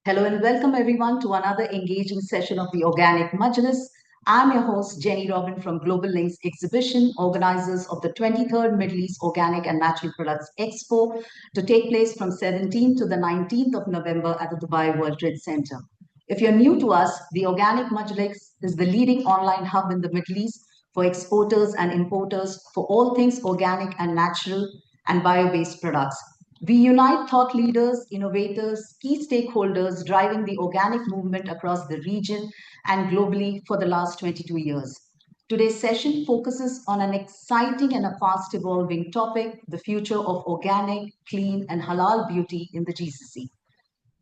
Hello and welcome everyone to another engaging session of the Organic Majlis. I'm your host, Jenny Robin from Global Links Exhibition, organizers of the 23rd Majlis Organic and Natural Products Expo to take place from 17th to the 19th of November at the Dubai World Trade Center. If you're new to us, the Organic Majlis is the leading online hub in the Middle East for exporters and importers for all things organic and natural and bio-based products. We unite thought leaders, innovators, key stakeholders driving the organic movement across the region and globally for the last 22 years. Today's session focuses on an exciting and a fast evolving topic, the future of organic, clean, and halal beauty in the GCC.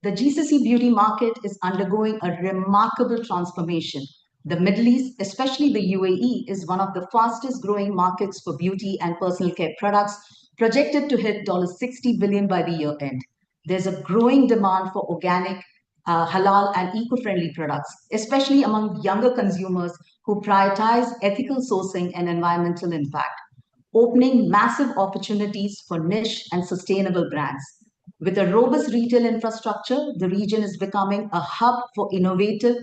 The GCC beauty market is undergoing a remarkable transformation. The Middle East, especially the UAE, is one of the fastest growing markets for beauty and personal care products, projected to hit $60 billion by the year end. There's a growing demand for organic, halal, and eco friendly products, especially among younger consumers who prioritize ethical sourcing and environmental impact, opening massive opportunities for niche and sustainable brands. With a robust retail infrastructure, the region is becoming a hub for innovative,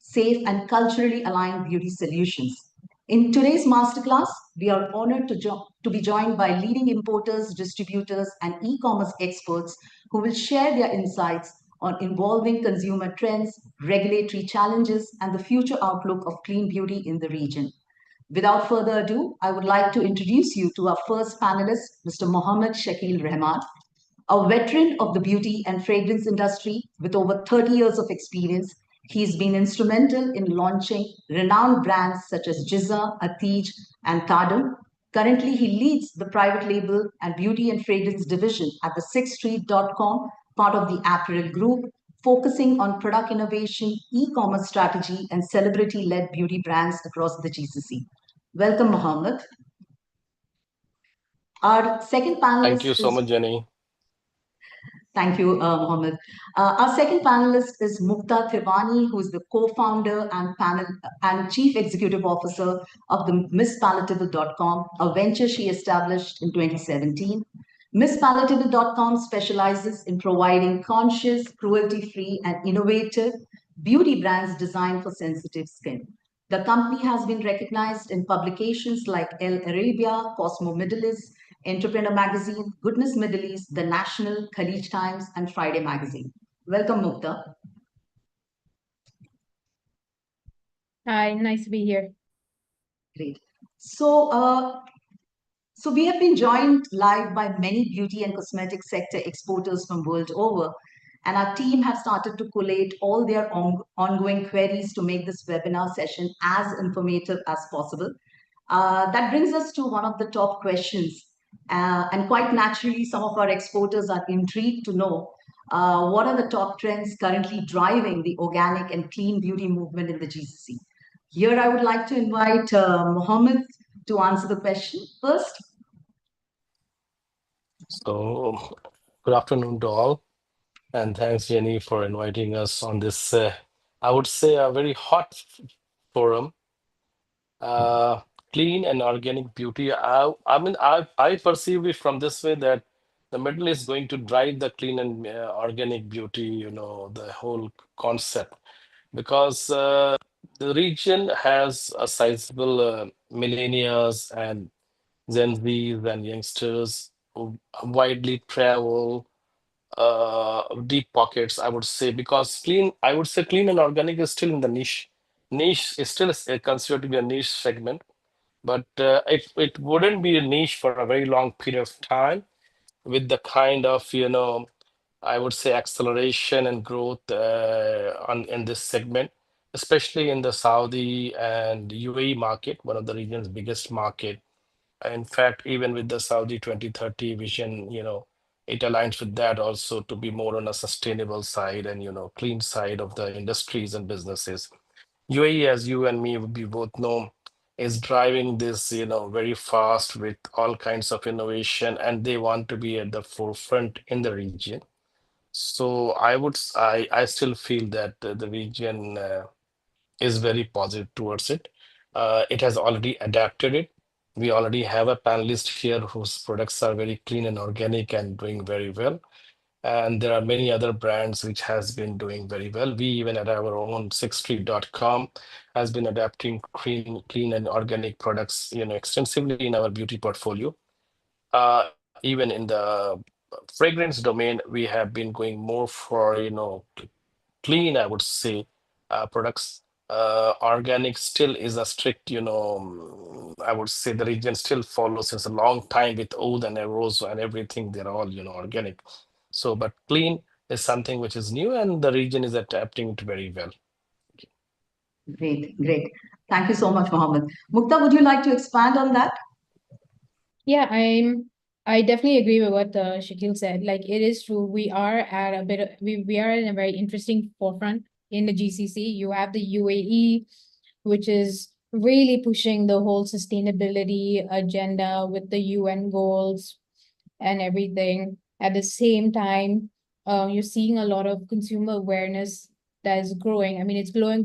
safe, and culturally aligned beauty solutions. In today's masterclass, we are honored to be joined by leading importers, distributors, and e commerce experts who will share their insights on evolving consumer trends, regulatory challenges, and the future outlook of clean beauty in the region. Without further ado, I would like to introduce you to our first panelist, Mr. Mohammed Shakeel Rahman, a veteran of the beauty and fragrance industry with over 30 years of experience. He's been instrumental in launching renowned brands such as Jizza, Atij, and Tadam. Currently, he leads the private label and beauty and fragrance division at the sixthstreet.com, part of the Apparel Group, focusing on product innovation, e-commerce strategy, and celebrity-led beauty brands across the GCC. Welcome, Mohammed. Our second Thank you panelist so is much, Jenny. Thank you, Mohammed. Our second panelist is Mukta Tirwani, who is the co-founder and chief executive officer of the MissPalatable.com, a venture she established in 2017. MissPalatable.com specializes in providing conscious, cruelty-free, and innovative beauty brands designed for sensitive skin. The company has been recognized in publications like El Arabia, Cosmo Middle East, Entrepreneur Magazine, Goodness Middle East, The National, Khalij Times, and Friday Magazine. Welcome, Mukta. Hi, nice to be here. Great. So we have been joined live by many beauty and cosmetic sector exporters from world over, and our team has started to collate all their ongoing queries to make this webinar session as informative as possible. That brings us to one of the top questions. And quite naturally, some of our exporters are intrigued to know what are the top trends currently driving the organic and clean beauty movement in the GCC. Here, I would like to invite Mohammed to answer the question first. So, good afternoon to all, and thanks, Jenny, for inviting us on this, I would say, a very hot forum. Uh, Clean and organic beauty. I perceive it from this way that the Middle is going to drive the clean and organic beauty, the whole concept, because the region has a sizable millennials and Gen Zs and youngsters who widely travel deep pockets, I would say, because I would say clean and organic is still in the niche. Niche is still considered to be a niche segment, but it wouldn't be a niche for a very long period of time with the kind of, I would say acceleration and growth in this segment, especially in the Saudi and UAE market, one of the region's biggest market. In fact, even with the Saudi 2030 vision, it aligns with that also to be more on a sustainable side and, clean side of the industries and businesses. UAE, as you and me, we both know, is driving this, very fast with all kinds of innovation, and they want to be at the forefront in the region. So I still feel that the region is very positive towards it. It has already adapted it. We already have a panelist here whose products are very clean and organic and doing very well. And there are many other brands which has been doing very well. We even at our own sixstreet.com has been adapting clean and organic products, extensively in our beauty portfolio. Even in the fragrance domain, we have been going more for, clean, I would say, products. Organic still is a strict, I would say the region still follows since a long time with oud and rose and everything. They're all, organic. So, but clean is something which is new and the region is adapting it very well. Great, great. Thank you so much, Mohammed. Mukta, would you like to expand on that? Yeah, I definitely agree with what Shakeel said. Like it is true, we are at a bit of, we are in a very interesting forefront in the GCC. You have the UAE, which is really pushing the whole sustainability agenda with the UN goals and everything. At the same time, you're seeing a lot of consumer awareness that is growing. I mean, it's growing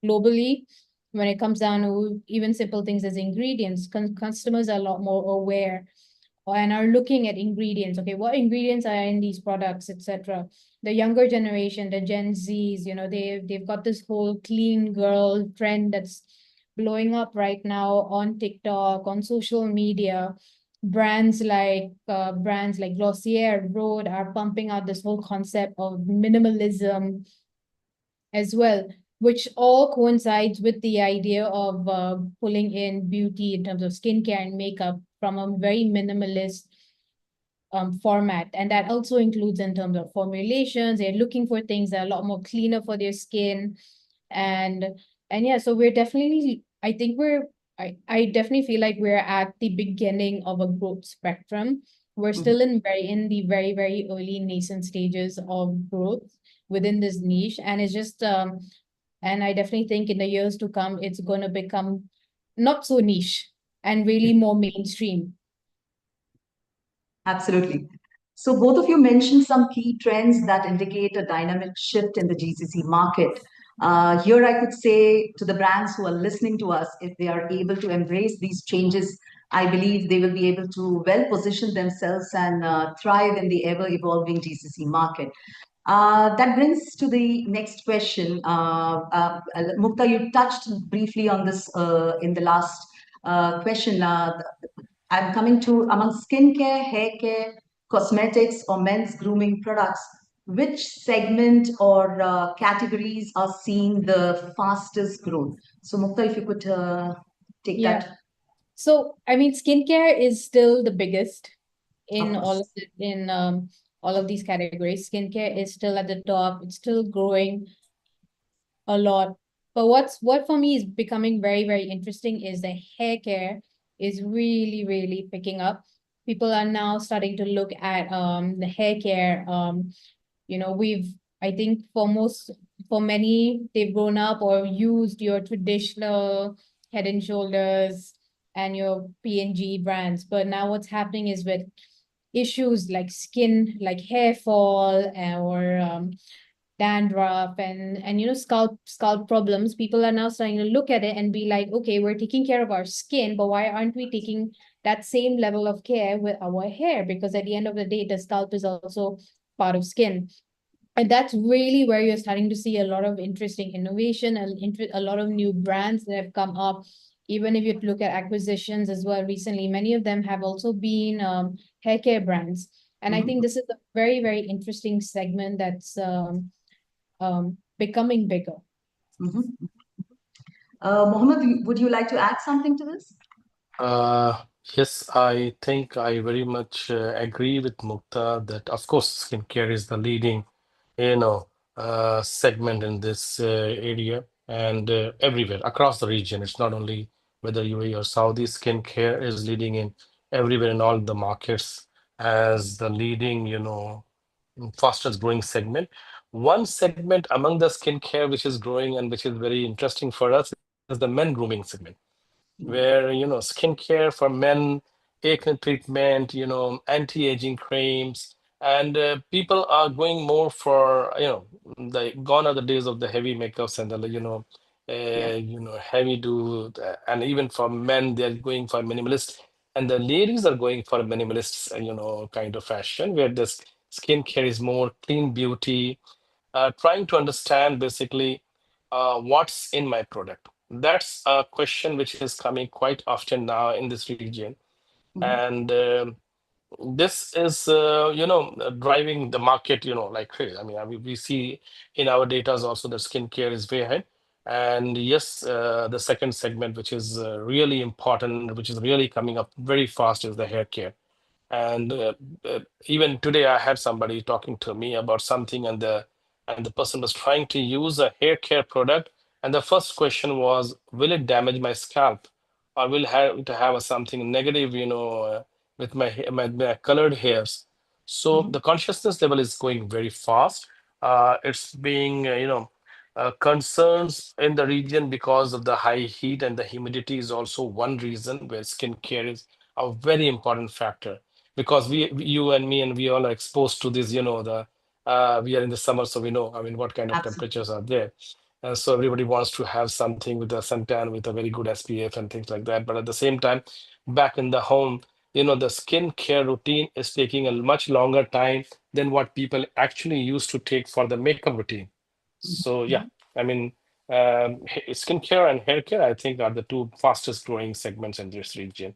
globally when it comes down to even simple things as ingredients. Customers are a lot more aware and are looking at ingredients. Okay, what ingredients are in these products, etc. The younger generation, the Gen Zs, they've got this whole clean girl trend that's blowing up right now on TikTok, on social media. Brands like Glossier, Rhode are pumping out this whole concept of minimalism as well, which all coincides with the idea of pulling in beauty in terms of skincare and makeup from a very minimalist format. And that also includes in terms of formulations. They're looking for things that are a lot more cleaner for their skin. And yeah, so we're definitely, I definitely feel like we're at the beginning of a growth spectrum. We're still in the very, very early nascent stages of growth within this niche. And it's just and I definitely think in the years to come, it's gonna become not so niche and really more mainstream. Absolutely. So both of you mentioned some key trends that indicate a dynamic shift in the GCC market. Here, I could say to the brands who are listening to us, if they are able to embrace these changes, I believe they will be able to well position themselves and thrive in the ever evolving GCC market. That brings to the next question. Mukta, you touched briefly on this in the last question. I'm coming to among skincare, hair care, cosmetics, or men's grooming products. Which segment or categories are seeing the fastest growth? So, Mukta, if you could take Yeah. that. So, I mean, skincare is still the biggest Of in course. all of these categories. Skincare is still at the top. It's still growing a lot. But what for me is becoming very, very interesting is the hair care is really, really picking up. People are now starting to look at the hair care. We've I think for many, they've grown up or used your traditional Head and Shoulders and your P&G brands. But now what's happening is with issues like skin, like hair fall or dandruff and scalp problems, people are now starting to look at it and be like, okay, we're taking care of our skin, but why aren't we taking that same level of care with our hair? Because at the end of the day, the scalp is also part of skin. And that's really where you're starting to see a lot of interesting innovation and a lot of new brands that have come up. Even if you look at acquisitions as well recently, many of them have also been hair care brands. And I think this is a very, very interesting segment that's becoming bigger. Mhm. Mohammed, would you like to add something to this? Uh, yes, I think I very much agree with Mukta that, of course, skincare is the leading, segment in this area and everywhere across the region. It's not only whether UAE or Saudi, skincare is leading in everywhere in all the markets as the leading, fastest growing segment. One segment among the skincare which is growing and which is very interesting for us is the men grooming segment where skincare for men, acne treatment, anti-aging creams, and people are going more for the gone are the days of the heavy makeups and the Yeah. heavy do and even for men they're going for minimalist and the ladies are going for a minimalist kind of fashion where this skincare is more clean beauty, trying to understand basically what's in my product. That's a question which is coming quite often now in this region. Mhm. And this is, driving the market, like crazy. I mean, we see in our data also that skincare is way ahead. And yes, the second segment, which is really important, which is really coming up very fast, is the hair care. And even today, I had somebody talking to me about something, and the person was trying to use a hair care product, and the first question was, "Will it damage my scalp, or will have to have a something negative, with my colored hairs?" So Mhm. the consciousness level is going very fast. It's being, concerns in the region because of the high heat and the humidity is also one reason where skincare is a very important factor, because you and me and we all are exposed to this, the we are in the summer, so we know, I mean, what kind of Absolutely. temperatures are there. And so everybody wants to have something with a suntan with a very good SPF and things like that. But at the same time, back in the home, the skincare routine is taking a much longer time than what people actually used to take for the makeup routine. So yeah, Mhm. I mean, skincare and hair care, I think, are the two fastest growing segments in this region.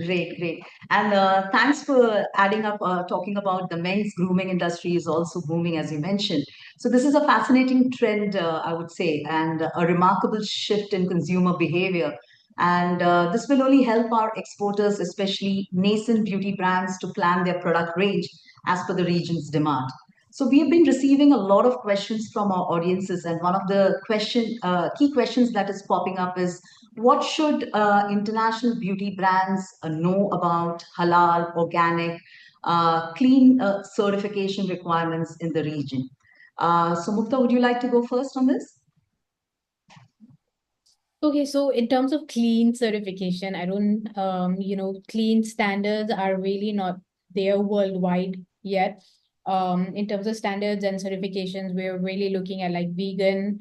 Great, great. And thanks for adding up, talking about the men's grooming industry is also booming, as you mentioned. So, this is a fascinating trend, I would say, and a remarkable shift in consumer behavior. And this will only help our exporters, especially nascent beauty brands, to plan their product range as per the region's demand. So, we have been receiving a lot of questions from our audiences, and one of the key questions that is popping up is, what should international beauty brands know about halal, organic, clean certification requirements in the region? So, Mukta, would you like to go first on this? Okay, so in terms of clean certification, I don't, clean standards are really not there worldwide yet. In terms of standards and certifications, we're really looking at like vegan,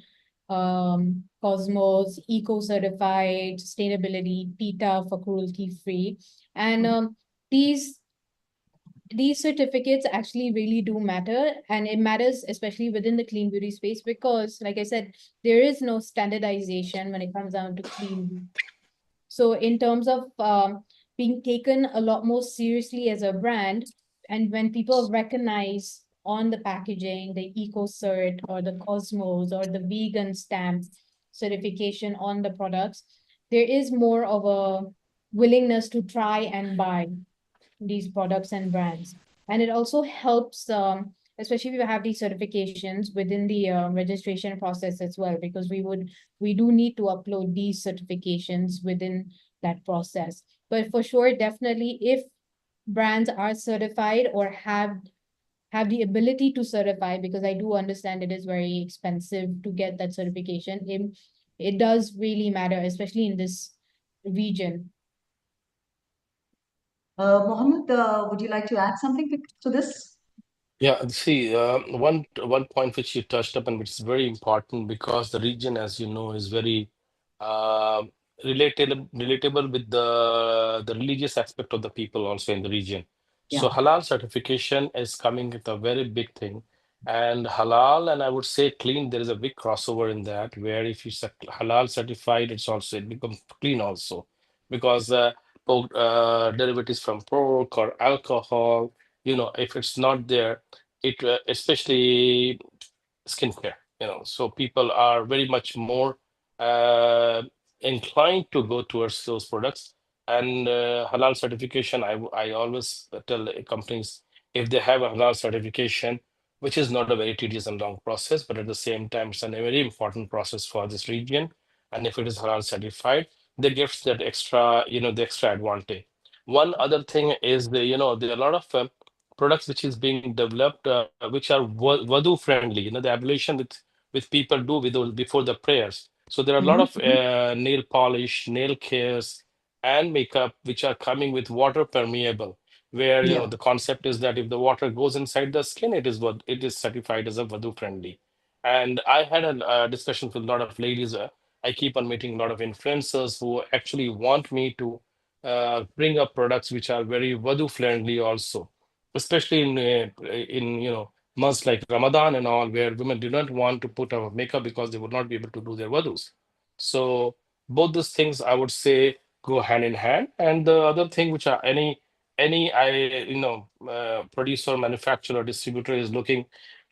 Cosmos, eco-certified, sustainability, PETA for cruelty-free. And these these certificates actually really do matter, and it matters especially within the clean beauty space because, like I said, there is no standardization when it comes down to clean beauty. So in terms of being taken a lot more seriously as a brand, and when people recognize on the packaging the eco cert or the Cosmos or the vegan stamp certification on the products, there is more of a willingness to try and buy these products and brands. And it also helps, especially if you have these certifications within the registration process as well, because we do need to upload these certifications within that process. But for sure, definitely, if brands are certified or have the ability to certify, because I do understand it is very expensive to get that certification, it does really matter, especially in this region. Mohammed, would you like to add something to this? Yeah, see, one point which you touched upon, which is very important because the region, as you know, is very uh, relatable with the religious aspect of the people also in the region. So Yeah. halal certification is coming with a very big thing, and halal, and I would say clean. There is a big crossover in that, where if you halal certified, it becomes clean also, because derivatives from pork or alcohol, if it's not there, it especially skincare, so people are very much more uh, inclined to go towards those products. And halal certification, I always tell companies, if they have a halal certification, which is not a very tedious and long process, but at the same time it's a very important process for this region, and if it is halal certified, they gives that extra, the extra advantage. One other thing is, there are a lot of products which is being developed, which are Wadu friendly, the ablution with people do with those before the prayers. So there are a lot Mhm, of nail polish, nail cares, and makeup which are coming with water permeable, where yeah. the concept is that if the water goes inside the skin, it is certified as a Wadu friendly. And I had a discussion with a lot of ladies. I keep on meeting a lot of influencers who actually want me to bring up products which are very Wadu friendly also. especially in months like Ramadan and all, where women do not want to put on makeup because they would not be able to do their wudus. So both those things, I would say, go hand in hand. And the other thing, which are any I producer, manufacturer, distributor is looking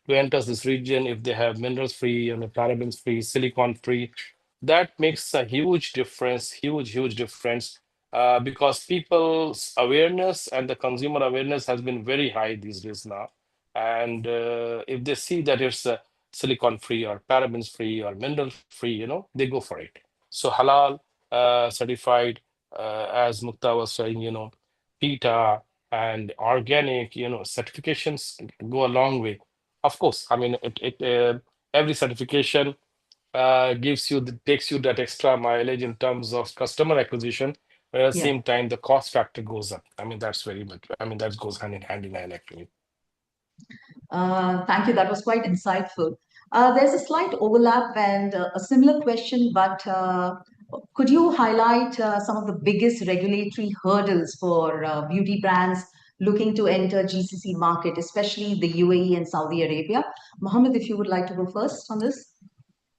to enter this region, if they have minerals free, parabens free, silicon free, that makes a huge difference, huge difference, because people's awareness and the consumer awareness has been very high these days now. And if they see that it's silicon free or parabens free or mineral free, they go for it. So halal certified, as Mukta was saying, PETA and organic, certifications go a long way. Of course, I mean, every certification takes you that extra mileage in terms of customer acquisition, but at the Yeah. same time the cost factor goes up. I mean, that's very much, I mean, that goes hand in hand actually. Thank you. That was quite insightful. There's a slight overlap and a similar question, but could you highlight some of the biggest regulatory hurdles for beauty brands looking to enter GCC market, especially the UAE and Saudi Arabia? Mohammed, if you would like to go first on this.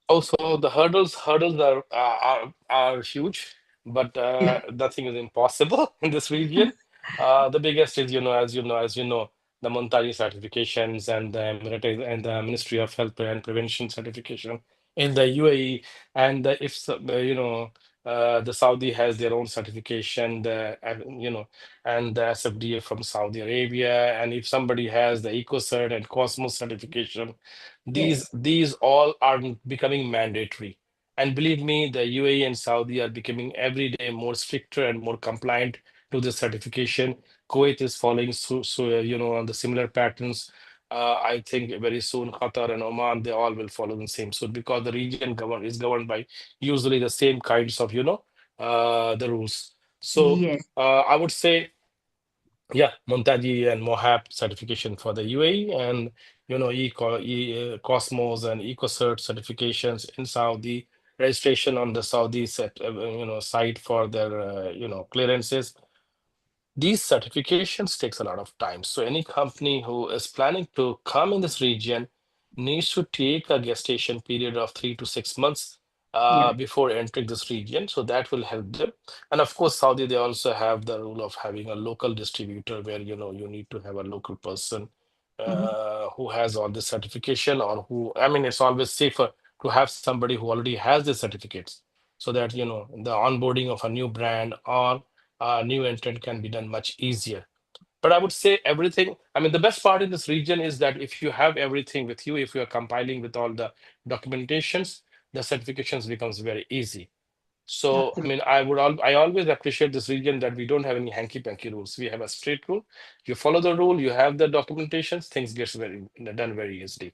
Also, the hurdles are huge, but Yeah. nothing is impossible in this region. The biggest is, as you know, the Muntari certifications and the and the Ministry of Health and Prevention certification in the UAE, and the Saudi has their own certification, and the SFDA from Saudi Arabia, and if somebody has the EcoCert and Cosmos certification, these Yes. these all are becoming mandatory. And believe me, the UAE and Saudi are becoming every day more stricter and more compliant to the certification. Kuwait is following on the similar patterns. I think very soon Qatar and Oman, they all will follow the same suit, because the region is governed by usually the same kinds of the rules. So Yes. I would say, yeah, Montaji and Mohab certification for the UAE, and Cosmos and EcoCert certifications in Saudi, registration on the Saudi site for their clearances. These certifications takes a lot of time. So any company who is planning to come in this region needs to take a gestation period of 3 to 6 months Yeah. before entering this region. So that will help them. And of course, Saudi, they also have the rule of having a local distributor, where you need to have a local person Mhm. who has all the certification, or who, I mean, it's always safer to have somebody who already has the certificates, so that the onboarding of a new brand or new entrant can be done much easier. But I would say everything, I mean, the best part in this region is that if you have everything with you, if you are compiling with all the documentations, the certifications becomes very easy. So, I Absolutely. mean, I always appreciate this region, that we don't have any hanky-panky rules. We have a straight rule. You follow the rule, you have the documentations, things gets done very easily.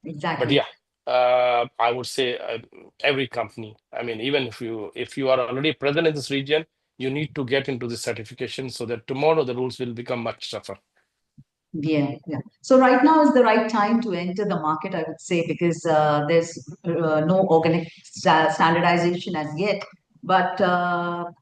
But Exactly. yeah, I would say every company. I mean, even if you are already present in this region, you need to get into the certification, so that tomorrow the rules will become much tougher. Yeah, yeah. So right now is the right time to enter the market, I would say, because there's no organic standardization as yet. But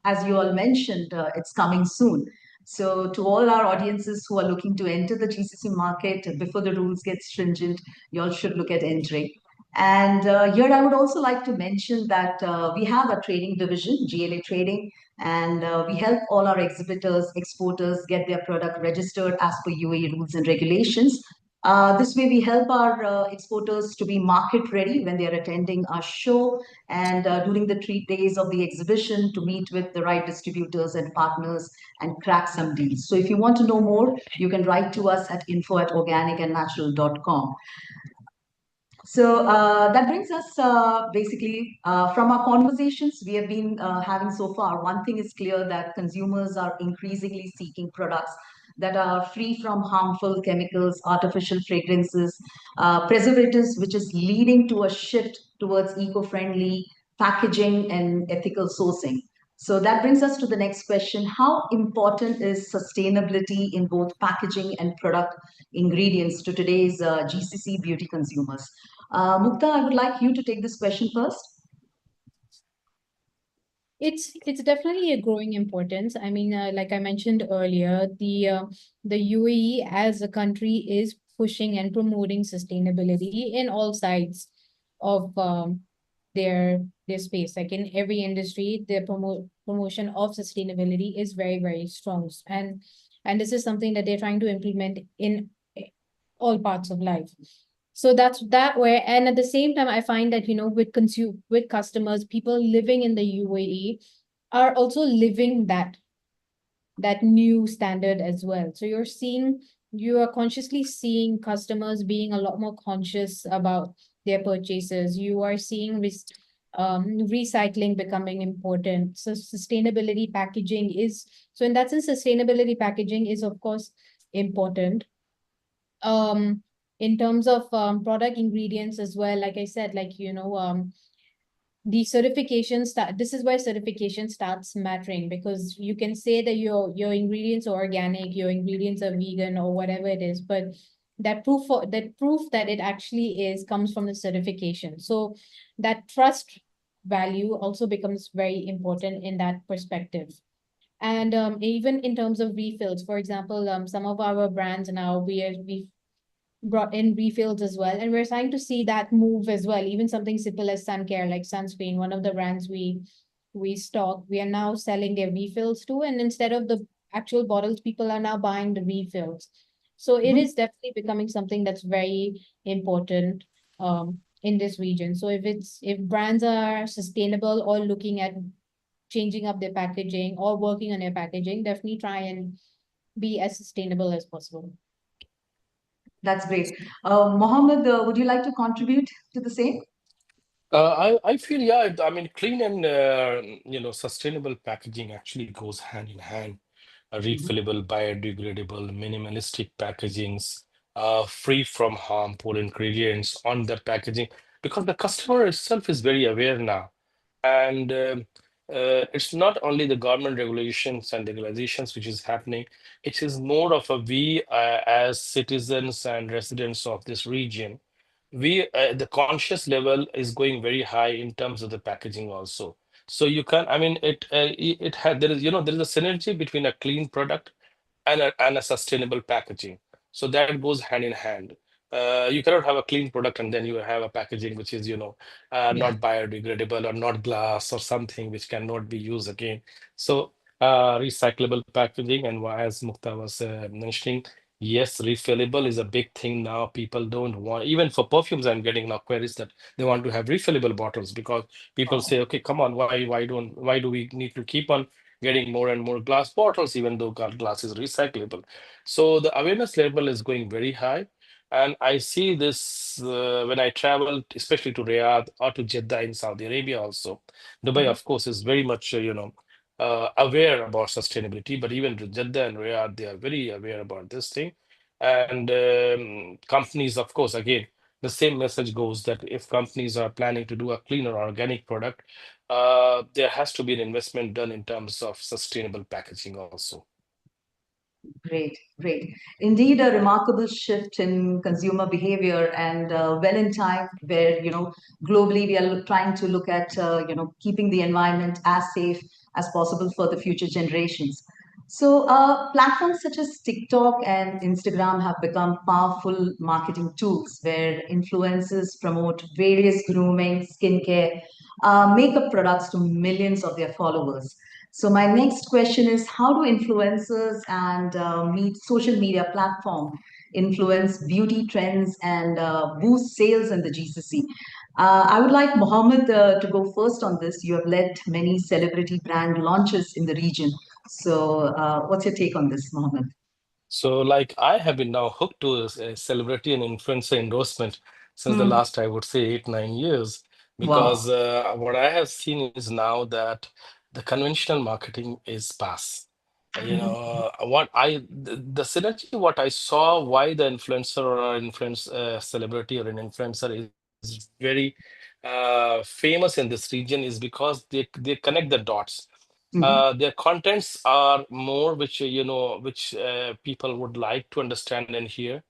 as you all mentioned, it's coming soon. So to all our audiences who are looking to enter the GCC market before the rules get stringent, you all should look at entering. And here I would also like to mention that we have a trading division, GLA Trading, and we help all our exhibitors, exporters get their product registered as per UAE rules and regulations. This way, we help our exporters to be market ready when they are attending our show, and during the 3 days of the exhibition, to meet with the right distributors and partners and crack some deals. So if you want to know more, you can write to us at info@organicandnatural.com. So that brings us basically from our conversations we have been having so far. One thing is clear, that consumers are increasingly seeking products that are free from harmful chemicals, artificial fragrances, preservatives, which is leading to a shift towards eco friendly packaging and ethical sourcing. So that brings us to the next question. How important is sustainability in both packaging and product ingredients to today's GCC beauty consumers? Mukta, I would like you to take this question first. It's definitely a growing importance. I mean, like I mentioned earlier, the UAE as a country is pushing and promoting sustainability in all sides of their space. Like in every industry, the promotion of sustainability is very, very strong. And this is something that they're trying to implement in all parts of life. So that's that way. And at the same time, I find that, with customers, people living in the UAE are also living that new standard as well. So you are consciously seeing customers being a lot more conscious about their purchases. You are seeing recycling becoming important. So sustainability packaging is, so in that sense, sustainability packaging is of course important. Um, in terms of product ingredients as well, like I said, the certification start this is where certification starts mattering, because you can say that your ingredients are organic, your ingredients are vegan or whatever it is, but that proof that it actually is comes from the certification. So that trust value also becomes very important in that perspective. And even in terms of refills, for example, some of our brands now, we brought in refills as well. And we're starting to see that move as well. Even something simple as sun care, like sunscreen, one of the brands we stock, we are now selling their refills too. And instead of the actual bottles, people are now buying the refills. So it Mhm. is definitely becoming something that's very important in this region. So if brands are sustainable or looking at changing up their packaging or working on their packaging, definitely try and be as sustainable as possible. That's great. Mohammed, would you like to contribute to the same? I feel, yeah, I mean, clean and sustainable packaging actually goes hand in hand. Mhm. Refillable, biodegradable, minimalistic packagings, free from harmful ingredients on the packaging, because the customer itself is very aware now. And it's not only the government regulations and legalizations which is happening, it is more of a we as citizens and residents of this region, we the conscious level is going very high in terms of the packaging also. So you can, I mean, it had there is, there is a synergy between a clean product and a sustainable packaging. So that goes hand in hand. You cannot have a clean product and then you have a packaging which is, Yeah. not biodegradable or not glass or something which cannot be used again. So recyclable packaging, and as Mukta was mentioning, yes, refillable is a big thing now. People don't want, even for perfumes, I'm getting now queries that they want to have refillable bottles, because people Oh, say, okay, come on, why do we need to keep on getting more and more glass bottles, even though glass is recyclable. So the awareness level is going very high. And I see this when I travel, especially to Riyadh or to Jeddah in Saudi Arabia also. Dubai, mhm. of course, is very much, aware about sustainability, but even to Jeddah and Riyadh, they are very aware about this thing. And companies, of course, again, the same message goes that if companies are planning to do a cleaner organic product, there has to be an investment done in terms of sustainable packaging also. Great, great. Indeed, a remarkable shift in consumer behavior, and well in time where, globally we are trying to look at, keeping the environment as safe as possible for the future generations. So, platforms such as TikTok and Instagram have become powerful marketing tools where influencers promote various grooming, skincare, makeup products to millions of their followers. So my next question is, how do influencers and social media platform influence beauty trends and boost sales in the GCC? I would like Mohammed to go first on this. You have led many celebrity brand launches in the region. So what's your take on this, Mohammed? So, like, I have been now hooked to a celebrity and influencer endorsement since the Hmm. last, I would say, 8, 9 years, because Wow. what I have seen is now that the conventional marketing is past. The synergy, what I saw, why the influencer or influence celebrity or an influencer is very famous in this region is because they connect the dots. Hmm. Their contents are more which which people would like to understand and hear.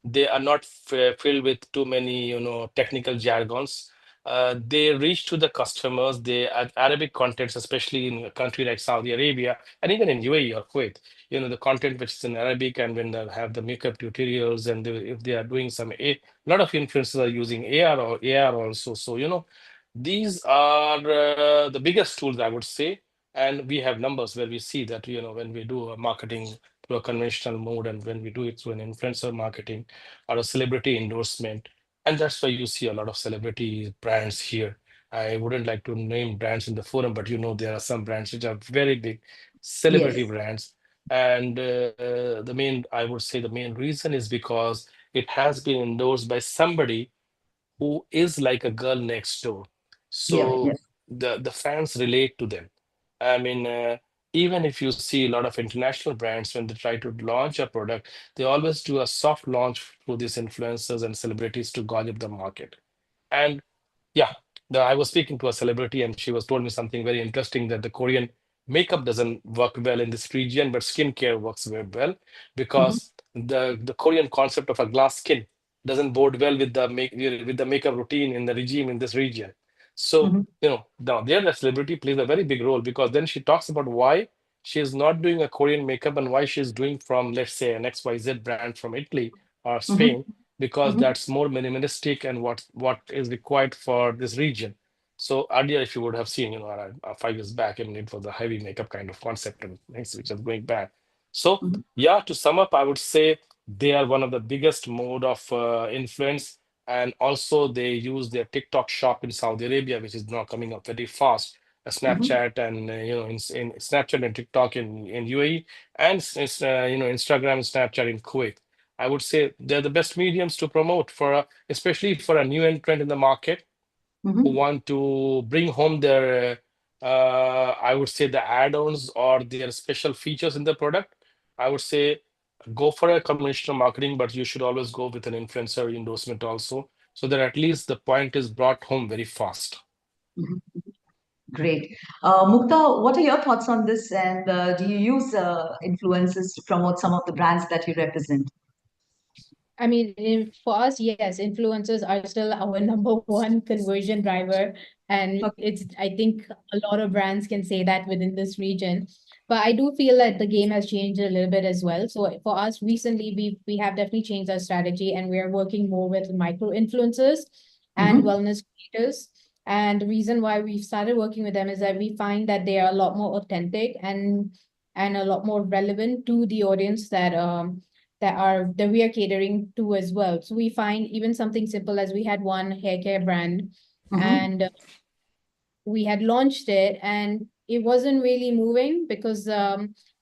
They are not filled with too many technical jargons. they reach to the customers. They add Arabic contents, especially in a country like Saudi Arabia and even in UAE or Kuwait. The content which is in Arabic, and when they have the makeup tutorials, and if they are doing a lot of influencers are using AR or AR also. So these are the biggest tools, I would say. And we have numbers where we see that when we do a marketing through a conventional mode, and when we do it through an influencer marketing or a celebrity endorsement, and that's why you see a lot of celebrity brands here. I wouldn't like to name brands in the forum, but there are some brands which are very big celebrity Yes. brands. And I would say the main reason is because it has been endorsed by somebody who is like a girl next door. Yeah. So Yes. the fans relate to them. I mean, even if you see a lot of international brands, when they try to launch a product, they always do a soft launch through these influencers and celebrities to gauge up the market. And yeah, I was speaking to a celebrity, and she was told me something very interesting, that the Korean makeup doesn't work well in this region, but skincare works very well, Mm-hmm. because the Korean concept of a glass skin doesn't bode well with the makeup routine in the regime in this region. So Mm-hmm. now there the celebrity plays a very big role, because then she talks about why she is not doing a Korean makeup, and why she's doing from, let's say, an XYZ brand from Italy or Spain, Mm-hmm. because Mm-hmm. that's more minimalistic and what is required for this region. So earlier, if you would have seen, 5 years back, and it was a heavy makeup kind of concept and things which is going back. So Mm-hmm. yeah, to sum up, I would say they are one of the biggest mode of influence. And also they use their TikTok shop in Saudi Arabia, which is now coming up very fast. Mm-hmm. Snapchat and in Snapchat and TikTok in UAE, and Instagram and Snapchat in Kuwait. I would say they're the best mediums to promote for, especially for a new entrant in the market who Mm-hmm. want to bring home their, I would say, the add-ons or their special features in the product. I would say go for a conventional marketing, but you should always go with an influencer endorsement also, so that at least the point is brought home very fast. Mm-hmm. Great. Mukta, what are your thoughts on this? And do you use influencers to promote some of the brands that you represent? I mean, for us, yes, influencers are still our number one conversion driver. And Okay. I think a lot of brands can say that within this region. But I do feel that the game has changed a little bit as well. So for us, recently, we have definitely changed our strategy, and we are working more with micro influencers and Mm-hmm. wellness creators. And the reason why we've started working with them is that we find that they are a lot more authentic and a lot more relevant to the audience that we are catering to as well. So we find even something simple as we had one hair care brand, Mm-hmm. and we had launched it, and it wasn't really moving because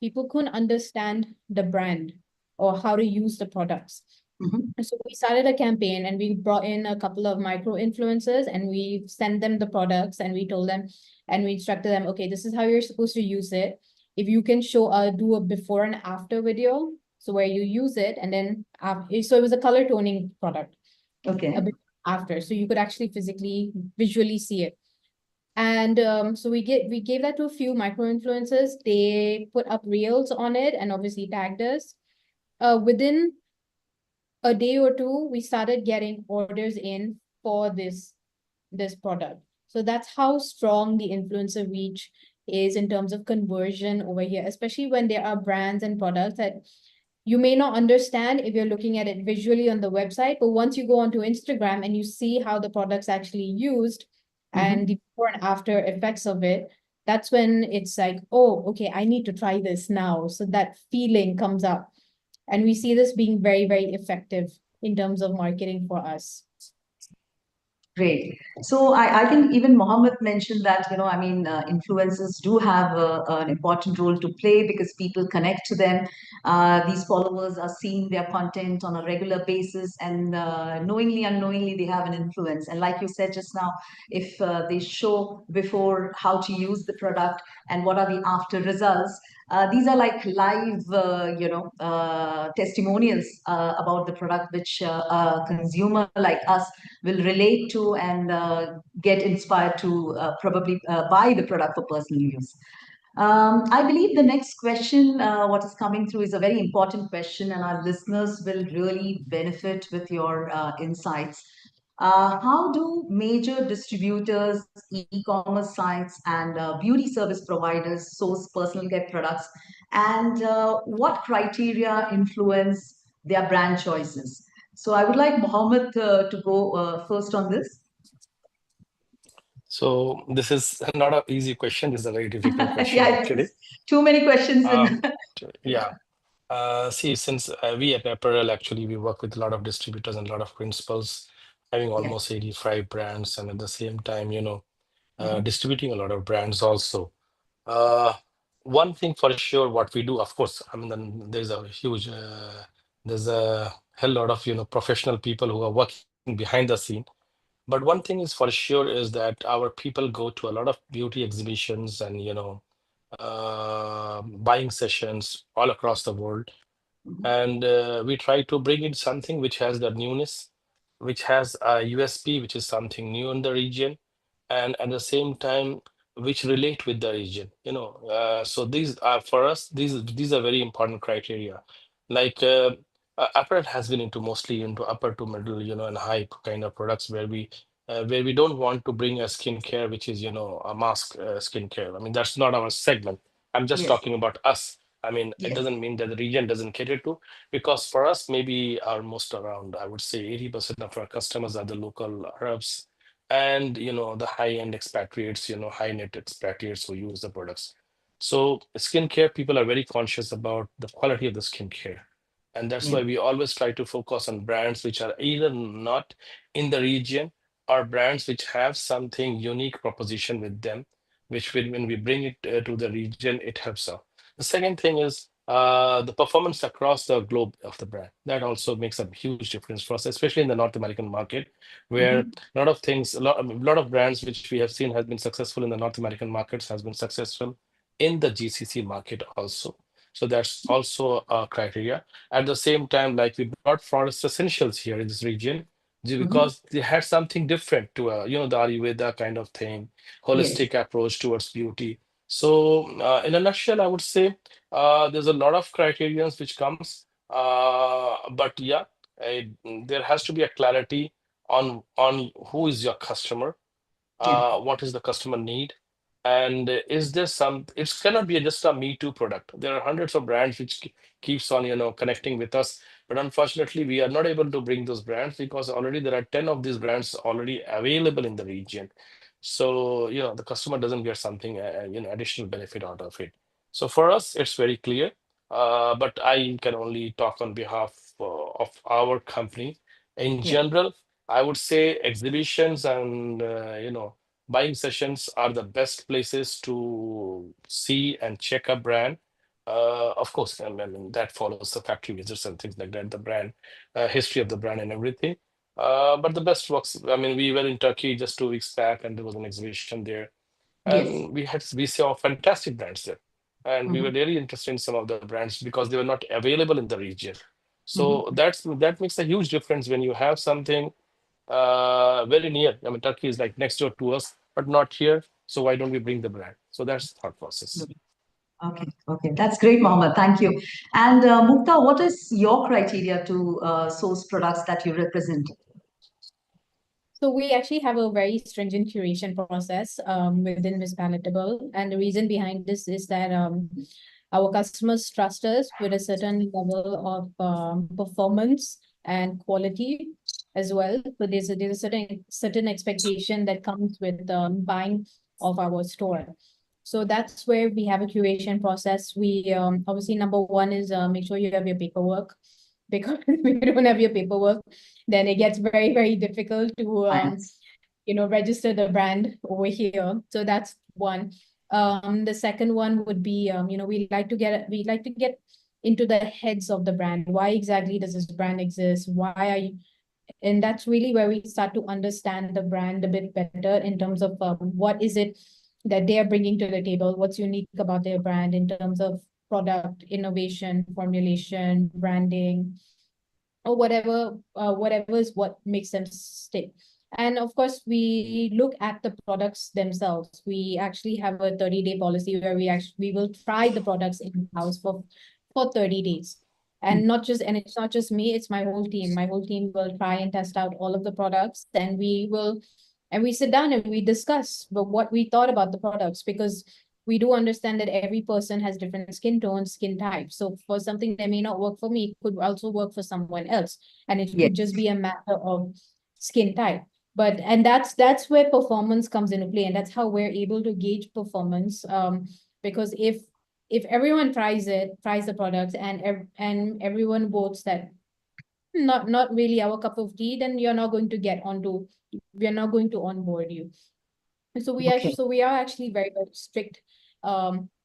people couldn't understand the brand or how to use the products. Mm-hmm. So we started a campaign, and we brought in a couple of micro influencers, and we sent them the products, and we told them, and we instructed them, okay, this is how you're supposed to use it. If you can do a before and after video, so where you use it, and then so it was a color toning product, a Okay. bit after, so you could actually physically visually see it. And so we gave that to a few micro influencers. They put up reels on it and obviously tagged us. Within a day or two, we started getting orders in for this product. So that's how strong the influencer reach is in terms of conversion over here, especially when there are brands and products that you may not understand if you're looking at it visually on the website, but once you go onto Instagram and you see how the product's actually used and Mm-hmm. the before and after effects of it, that's when it's like, oh, okay, I need to try this now. So that feeling comes up. And we see this being very, very effective in terms of marketing for us. Great. So I think even Mohammed mentioned that, I mean, influencers do have an important role to play because people connect to them. These followers are seeing their content on a regular basis, and knowingly, unknowingly, they have an influence. And like you said just now, if they show before how to use the product and what are the after results, these are like live, testimonials about the product, which a consumer like us will relate to and get inspired to probably buy the product for personal use. I believe the next question, what is coming through, is a very important question, and our listeners will really benefit with your insights. How do major distributors, e-commerce sites, and beauty service providers source personal care products? And what criteria influence their brand choices? So I would like Mohammed to go first on this. So this is not an easy question. This is a very difficult question, Yeah, actually. it's too many questions in. Um, yeah. See, since we at Apparel actually we work with a lot of distributors and a lot of principals, having Yes. almost 85 brands, and at the same time, Mhm, distributing a lot of brands also. Uh, One thing for sure, what we do, of course, I mean, then there's a hell lot of professional people who are working behind the scene. But one thing is for sure is that our people go to a lot of beauty exhibitions and buying sessions all across the world, mhm, and we try to bring in something which has the newness, which has a USP, which is something new in the region, and at the same time which relate with the region. So these are for us. These are very important criteria. Like Apparel has been into mostly into upper to middle, and high kind of products where we don't want to bring a skincare which is a mask skincare. I mean that's not our segment. I'm just yes. talking about us. I mean, it Yes. doesn't mean that the region doesn't cater to, because for us, maybe almost around, I would say 80% of our customers are the local Arabs and, the high-end expatriates, high-net expatriates who use the products. So skincare, people are very conscious about the quality of the skincare. And that's Yeah. why we always try to focus on brands which are either not in the region or brands which have something unique proposition with them, which when we bring it to the region, it helps out. The second thing is the performance across the globe of the brand. That also makes a huge difference for us, especially in the North American market, where Mhm, a lot of things, a lot of brands which we have seen has been successful in the North American markets has been successful in the GCC market also. So that's also a criteria. At the same time, like we brought Forest Essentials here in this region mhm. because they had something different to the Ayurveda kind of thing, Yes. holistic approach towards beauty. So, in a nutshell, I would say there's a lot of criterions which comes, but yeah, there has to be a clarity on who is your customer, Yeah. what is the customer need, and is there some? It cannot be just a Me Too product. There are hundreds of brands which keeps on connecting with us, but unfortunately, we are not able to bring those brands because already there are 10 of these brands already available in the region. So the customer doesn't get something additional benefit out of it. So for us, it's very clear. But I can only talk on behalf of our company. In Yeah. general, I would say exhibitions and buying sessions are the best places to see and check a brand. Of course, I mean that follows the factory visits and things like that, the brand history of the brand and everything. But the best works. I mean, we were in Turkey just 2 weeks back, and there was an exhibition there, Yes. and we saw fantastic brands there, and we were Mhm, really interested in some of the brands because they were not available in the region. mhm. So that makes a huge difference when you have something very near. I mean, Turkey is like next door to us, but not here. So why don't we bring the brand? So that's the thought process. Okay, okay, that's great, Mohammed. Thank you. And Mukta, what is your criteria to source products that you represent? So we actually have a very stringent curation process within Miss Palatable. And the reason behind this is that our customers trust us with a certain level of performance and quality as well. So there's a certain expectation that comes with buying of our store. So that's where we have a curation process. We obviously number one is make sure you have your paperwork, because if you don't have your paperwork, then it gets very, very difficult to Clients. register the brand over here. So that's one. The second one would be we like to get into the heads of the brand. Why exactly does this brand exist? Why are you, and that's really where we start to understand the brand a bit better in terms of what is it that they are bringing to the table, what's unique about their brand in terms of product innovation, formulation, branding, or whatever is what makes them stick. And of course, we look at the products themselves. We actually have a 30-day policy where we will try the products in house for 30 days. And it's not just me, it's my whole team. My whole team will try and test out all of the products, and we sit down and we discuss what we thought about the products, because we do understand that every person has different skin tones, skin types. So for something that may not work for me, it could also work for someone else. And it Yes. could just be a matter of skin type. And that's where performance comes into play, and that's how we're able to gauge performance. Because if everyone tries the products, and everyone votes that not really our cup of tea, then we're not going to onboard you. Okay. So we are actually very, very strict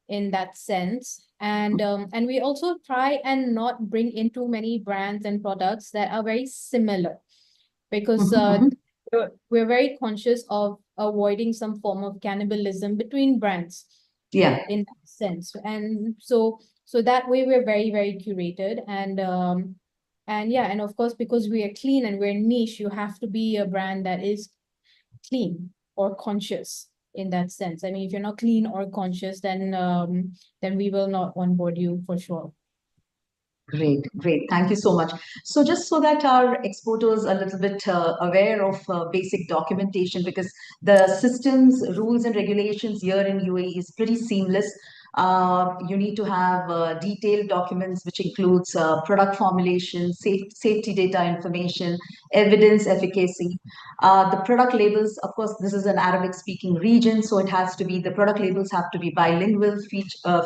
in that sense. And we also try and not bring in too many brands and products that are very similar, because we're very conscious of avoiding some form of cannibalism between brands Yeah. in that sense. And so that way we're very, very curated. And yeah, and of course, because we are clean and we're niche, you have to be a brand that is clean or conscious in that sense. I mean, if you're not clean or conscious, then we will not onboard you for sure. Great, great. Thank you so much. So, just so that our exporters are a little bit aware of basic documentation, because the systems, rules, and regulations here in UAE is pretty seamless. You need to have detailed documents, which includes product formulation, safety data information, evidence efficacy. The product labels, of course, this is an Arabic-speaking region, so it has to be, the product labels have to be bilingual,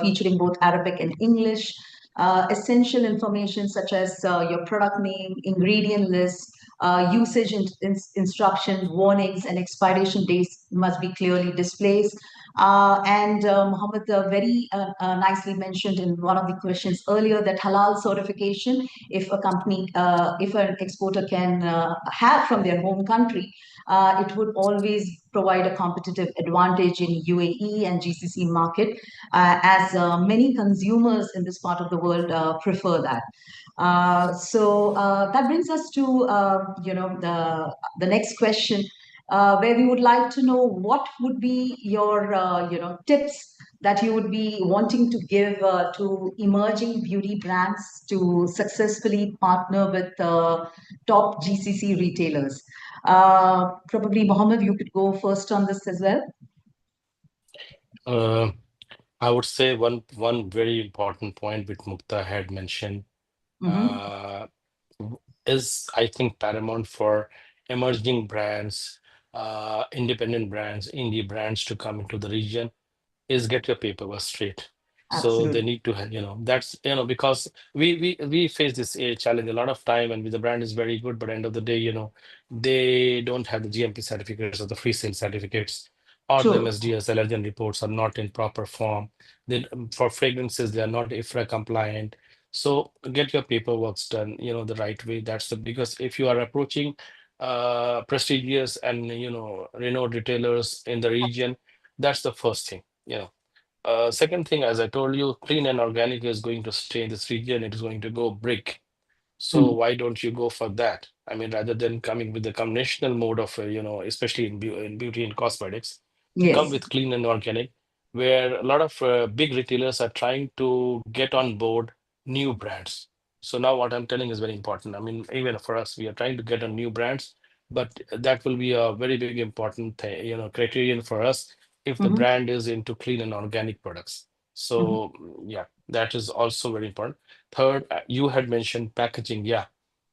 featuring both Arabic and English. Essential information such as your product name, ingredient list, usage instructions, warnings, and expiration dates must be clearly displayed. And Mohammed very nicely mentioned in one of the questions earlier that halal certification, if a company, if an exporter can have from their home country, it would always provide a competitive advantage in UAE and GCC market, as many consumers in this part of the world prefer that. So that brings us to the next question, where we would like to know what would be your tips that you would be wanting to give to emerging beauty brands to successfully partner with top GCC retailers. Probably Mohammed, you could go first on this as well. Uh, I would say one very important point which Mukta had mentioned Mm-hmm. uh, is, I think, paramount for emerging brands, independent brands, indie brands to come into the region, is get your paperwork straight. So they Absolutely. need to have, that's, because we face this challenge a lot of time, and the brand is very good, but end of the day, they don't have the GMP certificates or the free sale certificates, or the True. MSDS allergen reports are not in proper form. Then for fragrances, they are not IFRA compliant. So get your paperwork done, the right way. That's because if you are approaching prestigious and renowned retailers in the region, that's the first thing. Second thing, as I told you, clean and organic is going to stay in this region. It is going to go big. So Mm. why don't you go for that? I mean, rather than coming with the conventional mode of, especially in beauty and cosmetics, come Yes. with clean and organic, where a lot of big retailers are trying to get on board new brands. So now what I'm telling is very important. I mean, even for us, we are trying to get on new brands, but that will be a very big important criterion for us if the Mm-hmm. brand is into clean and organic products. Mm-hmm. So yeah, that is also very important. Third, you had mentioned packaging. Yeah,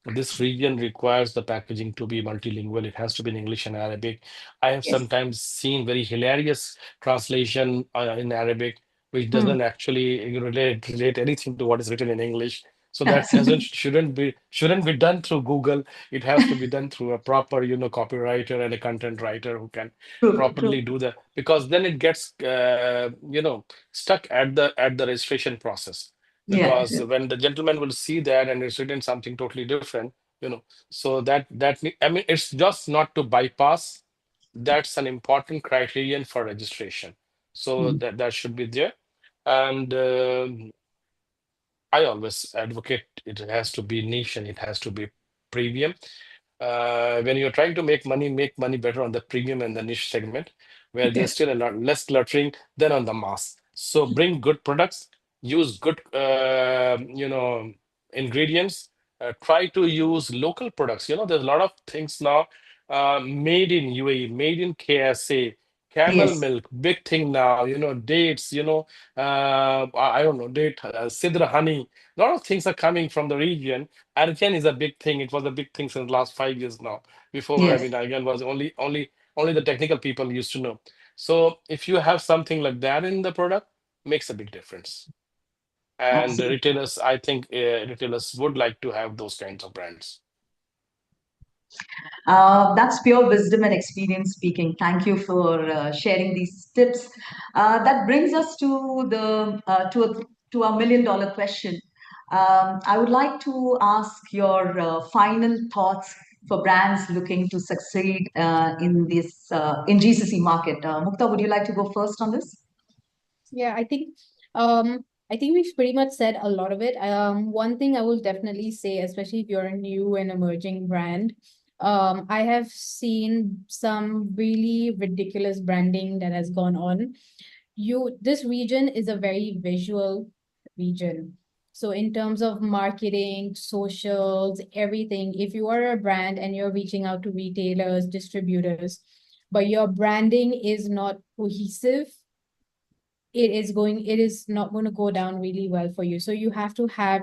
this region requires the packaging to be multilingual. It has to be in English and Arabic. I have Yes. sometimes seen very hilarious translation in Arabic, which Mm. doesn't actually relate anything to what is written in English. So that doesn't Absolutely. shouldn't be done through Google. It has to be done through a proper, copywriter and a content writer who can True. True. properly do that, because then it gets stuck at the registration process, Yeah. because when the gentleman will see that and it's written something totally different, so I mean, it's just not to bypass. That's an important criterion for registration. So Mm. that should be there. And I always advocate it has to be niche and it has to be premium. When you're trying to make money better on the premium and the niche segment, where there's Yes. still a lot less cluttering than on the mass. So bring good products, use good, ingredients, try to use local products. There's a lot of things now made in UAE, made in KSA, camel Yes, milk, big thing now, dates, I don't know, sidra honey. A lot of things are coming from the region. Argan is a big thing. It was a big thing since the last 5 years now. Before, I yes, mean, Argan was only the technical people used to know. So if you have something like that in the product, makes a big difference. And absolutely. retailers, I think retailers would like to have those kinds of brands. That's pure wisdom and experience speaking. Thank you for sharing these tips. That brings us to the to our $1 million question. I would like to ask your final thoughts for brands looking to succeed in this in GCC market. Mukta, would you like to go first on this? Yeah, I think we've pretty much said a lot of it. One thing I will definitely say, especially if you're a new and emerging brand, I have seen some really ridiculous branding that has gone on. This region is a very visual region. So in terms of marketing, socials, everything, if you are a brand and you're reaching out to retailers, distributors, but your branding is not cohesive, it is not going to go down really well for you. So you have to have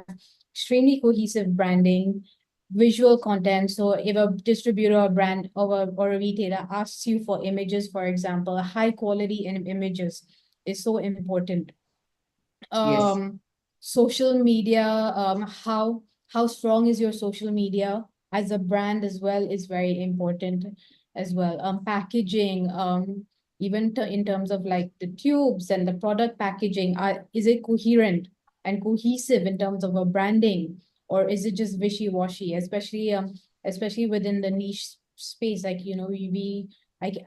extremely cohesive branding, visual content. So if a distributor or brand or a retailer asks you for images, for example, high quality images is so important. Yes, Social media, how strong is your social media as a brand as well is very important as well. Packaging, even in terms of like the tubes and the product packaging, is it coherent and cohesive in terms of a branding, or is it just wishy-washy, especially within the niche space? Like,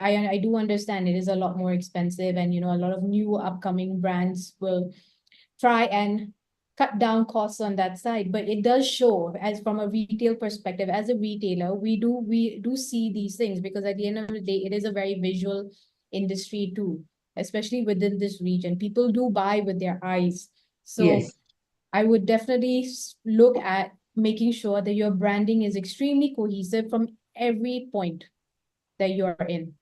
I do understand it is a lot more expensive, and a lot of new upcoming brands will try and cut down costs on that side, but it does show, as from a retail perspective, as a retailer, we do see these things, because at the end of the day, it is a very visual industry too, especially within this region. People do buy with their eyes. So yes. I would definitely look at making sure that your branding is extremely cohesive from every point that you're in.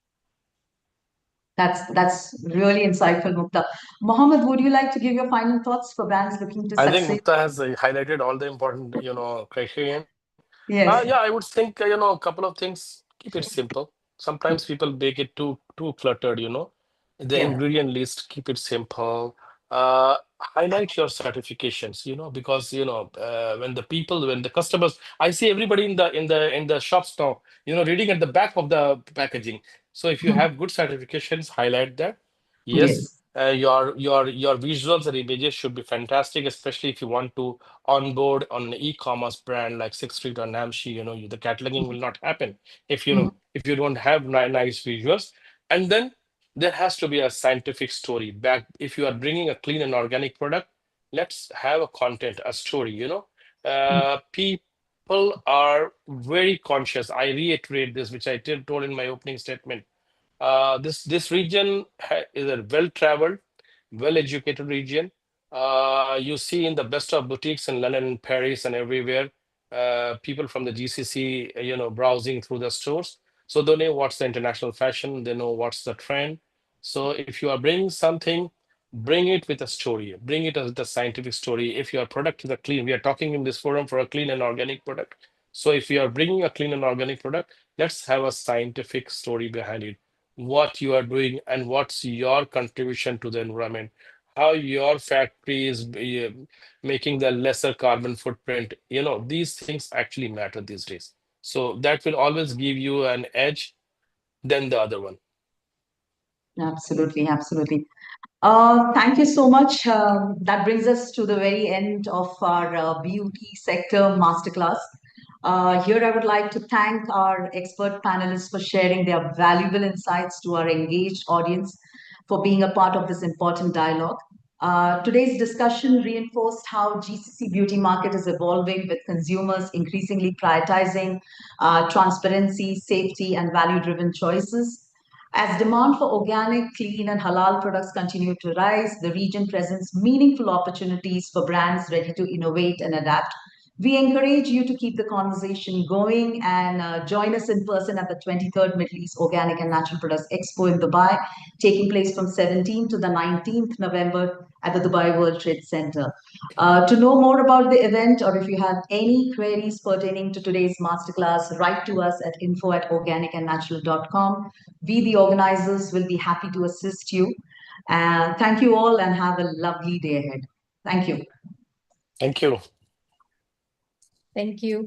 That's really insightful, Mukta. Mohammed, would you like to give your final thoughts for brands looking to I think succeed? Mukta has highlighted all the important, criterion. Yes, Yeah, I would think, a couple of things. Keep it simple. Sometimes people make it too cluttered. The yeah, ingredient list, keep it simple. Highlight your certifications, because when the customers, I see everybody in the shops now, reading at the back of the packaging. So if you have good certifications, highlight that. Yes, yes, your visuals and images should be fantastic, especially if you want to onboard on an e-commerce brand like Sixth Street or Namshi. The cataloging will not happen if you mhm, know if you don't have nice visuals. And then there has to be a scientific story back. If you are bringing a clean and organic product, let's have a content, a story. mhm, People are very conscious. I reiterate this, which I told in my opening statement. This region is a well-traveled, well-educated region. You see in the best of boutiques in London, Paris, and everywhere, people from the GCC, browsing through the stores. So they know what's the international fashion. They know what's the trend. So if you are bringing something, bring it with a story. Bring it as the scientific story. If your product is a clean, we are talking in this forum for a clean and organic product. So if you are bringing a clean and organic product, let's have a scientific story behind it, what you are doing and what's your contribution to the environment, how your factory is making the lesser carbon footprint. These things actually matter these days. So that will always give you an edge than the other one. absolutely, absolutely. Thank you so much. That brings us to the very end of our beauty sector masterclass. Here, I would like to thank our expert panelists for sharing their valuable insights to our engaged audience, for being a part of this important dialogue. Today's discussion reinforced how GCC beauty market is evolving, with consumers increasingly prioritizing transparency, safety, and value-driven choices. As demand for organic, clean, and halal products continue to rise, the region presents meaningful opportunities for brands ready to innovate and adapt. We encourage you to keep the conversation going and join us in person at the 23rd Middle East Organic and Natural Products Expo in Dubai, taking place from 17th to the 19th November at the Dubai World Trade Center. To know more about the event, or if you have any queries pertaining to today's masterclass, write to us at info@organicandnatural.com. We, the organizers, will be happy to assist you. Thank you all and have a lovely day ahead. Thank you. Thank you. Thank you.